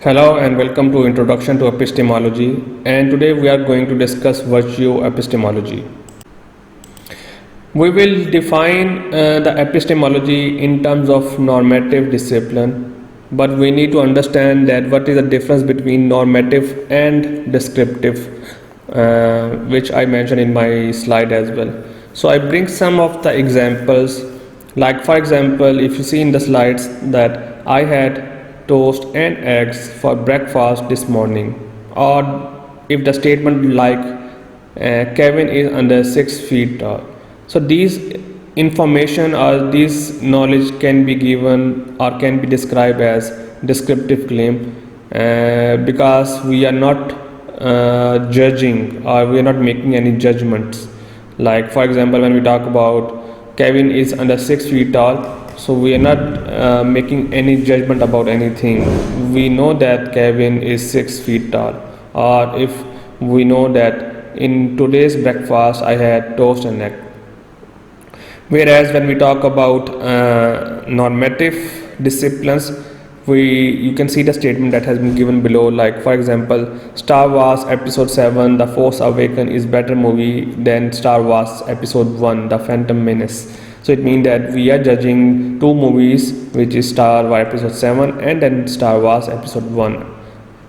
Hello and welcome to Introduction to Epistemology, and today we are going to discuss virtue epistemology. We will define the epistemology in terms of normative discipline, but we need to understand that what is the difference between normative and descriptive, which I mentioned in my slide as well. So I bring some of the examples, like for example, if you see in the slides that I had toast and eggs for breakfast this morning, or if the statement like Kevin is under 6 feet tall. So these information or this knowledge can be given or can be described as descriptive claim, because we are not judging or we are not making any judgments. Like for example, when we talk about Kevin is under 6 feet tall, so we are not making any judgment about anything. We know that Kevin is 6 feet tall, or if we know that in today's breakfast I had toast and egg. Whereas when we talk about normative disciplines, you can see the statement that has been given below. Like for example, Star Wars Episode 7, The Force Awakens is better movie than Star Wars Episode 1, The Phantom Menace. So it means that we are judging two movies, which is Star Wars Episode 7 and then Star Wars Episode 1.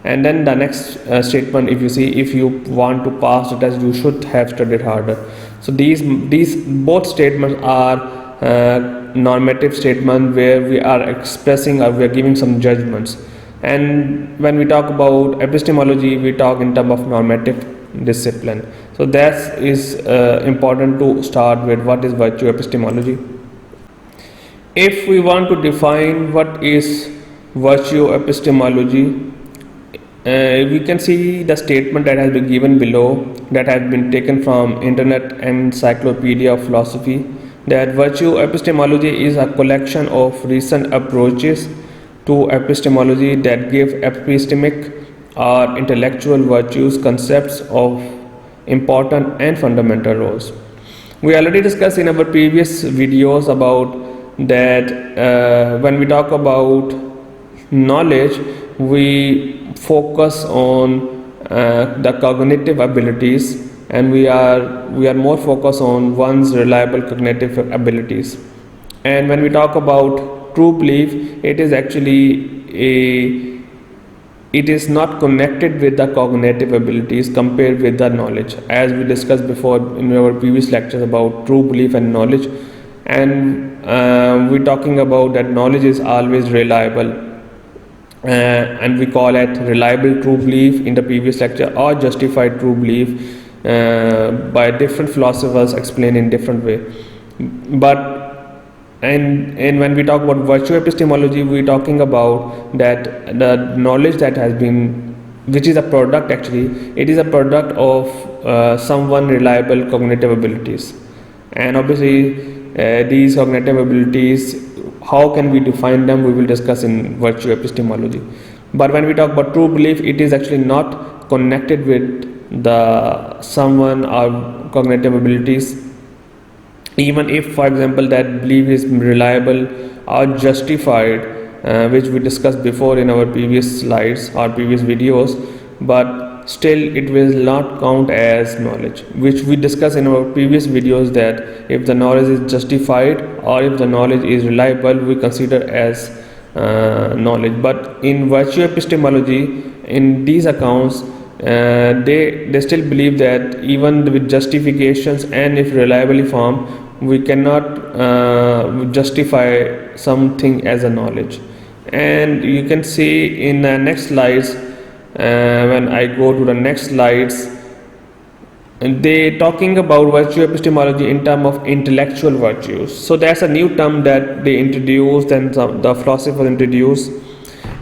And then the next statement, if you see, if you want to pass the test, you should have studied harder. So these both statements are normative statements where we are expressing or we are giving some judgments. And when we talk about epistemology, we talk in terms of normative discipline. So that is important to start with. What is virtue epistemology? If we want to define what is virtue epistemology, we can see the statement that has been given below, that has been taken from Internet Encyclopedia of Philosophy, that virtue epistemology is a collection of recent approaches to epistemology that give epistemic or intellectual virtues concepts of important and fundamental roles. We already discussed in our previous videos about that when we talk about knowledge, we focus on the cognitive abilities, and we are more focused on one's reliable cognitive abilities. And when we talk about true belief, it is actually it is not connected with the cognitive abilities compared with the knowledge, as we discussed before in our previous lectures about true belief and knowledge. And we're talking about that knowledge is always reliable, and we call it reliable true belief in the previous lecture, or justified true belief, by different philosophers explained in different way. But and when we talk about virtue epistemology, we're talking about that the knowledge that has been, which is a product, actually it is a product of someone reliable cognitive abilities. And obviously these cognitive abilities, how can we define them, we will discuss in virtue epistemology. But when we talk about true belief, it is actually not connected with the someone or cognitive abilities, even if for example that belief is reliable or justified, which we discussed before in our previous slides or previous videos, but still it will not count as knowledge, which we discussed in our previous videos, that if the knowledge is justified or if the knowledge is reliable, we consider as knowledge. But in virtue epistemology, in these accounts, they still believe that even with justifications and if reliably formed, we cannot justify something as a knowledge. And you can see in the next slides, when I go to the next slides, they talking about virtue epistemology in terms of intellectual virtues. So that's a new term that they introduced and the philosophers introduced,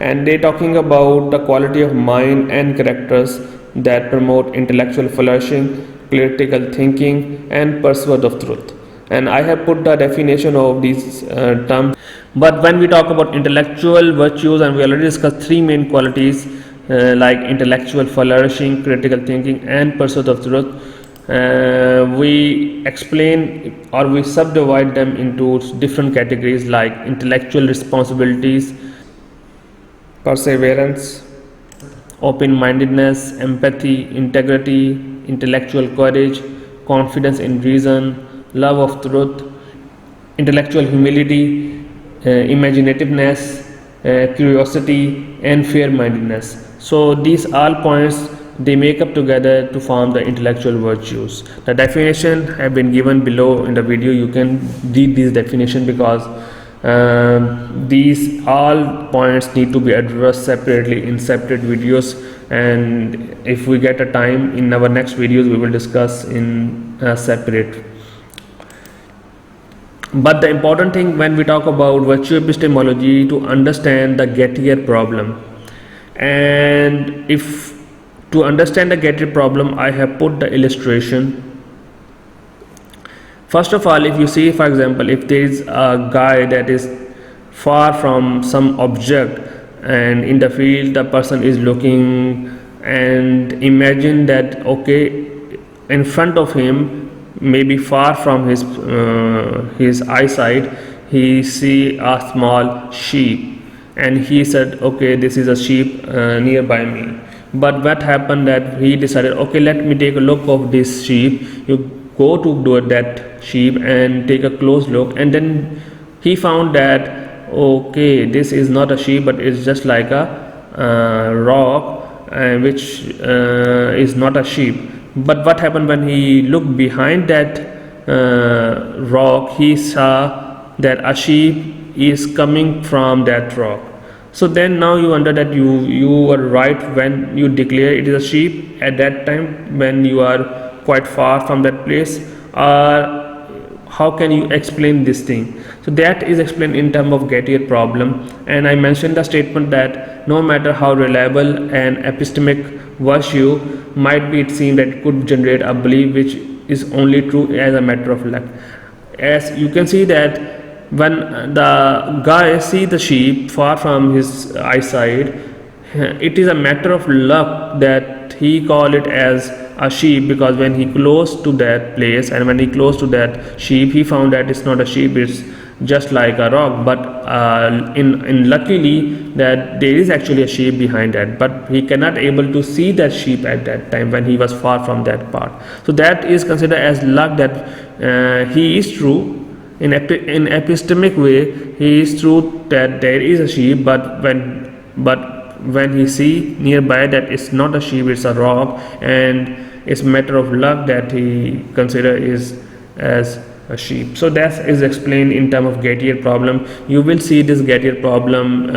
and they talking about the quality of mind and characters that promote intellectual flourishing, critical thinking, and pursuit of truth. And I have put the definition of these terms. But when we talk about intellectual virtues, and we already discussed three main qualities, like intellectual flourishing, critical thinking, and pursuit of truth, we explain or we subdivide them into different categories like intellectual responsibilities, perseverance, open-mindedness, empathy, integrity, intellectual courage, confidence in reason, love of truth, intellectual humility, imaginativeness, curiosity, and fair-mindedness. So these all points, they make up together to form the intellectual virtues. The definition have been given below in the video. You can read this definition because these all points need to be addressed separately in separate videos, and if we get a time in our next videos we will discuss in separate. But the important thing when we talk about virtue epistemology, to understand the Gettier problem. And if to understand the Gettier problem, I have put the illustration. First of all, if you see, for example, if there is a guy that is far from some object, and in the field the person is looking, and imagine that okay, in front of him, maybe far from his eyesight, he see a small sheep, and he said okay, this is a sheep nearby me. But what happened that he decided okay, let me take a look of this sheep. You go to that sheep and take a close look, and then he found that okay, this is not a sheep but it's just like a rock, which is not a sheep. But what happened when he looked behind that rock, he saw that a sheep is coming from that rock. So then now you wonder that you were right when you declare it is a sheep at that time when you are quite far from that place, or how can you explain this thing? So that is explained in terms of Gettier problem, and I mentioned the statement that no matter how reliable an epistemic virtue might be, it seems that it could generate a belief which is only true as a matter of luck. As you can see that when the guy see the sheep far from his eyesight, it is a matter of luck that he call it as a sheep, because when he close to that place and when he close to that sheep, he found that it's not a sheep, it's just like a rock. But in luckily that there is actually a sheep behind that, but he cannot able to see that sheep at that time when he was far from that part. So that is considered as luck, that he is true in epistemic way, he is true that there is a sheep, but when he see nearby that it's not a sheep, it's a rock, and it's a matter of luck that he consider is as a sheep. So that is explained in terms of Gettier problem. You will see this Gettier problem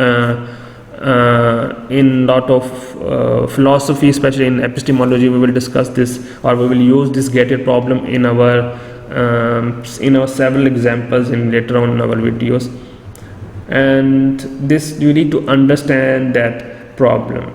in lot of philosophy, especially in epistemology. We will discuss this, or we will use this Gettier problem in our several examples in later on in our videos. And this you need to understand that problem.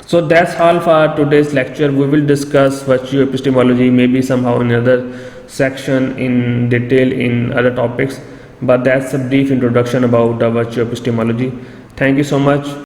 So that's all for today's lecture. We will discuss virtue epistemology maybe somehow in another section in detail in other topics, but that's a brief introduction about the virtue epistemology. Thank you so much.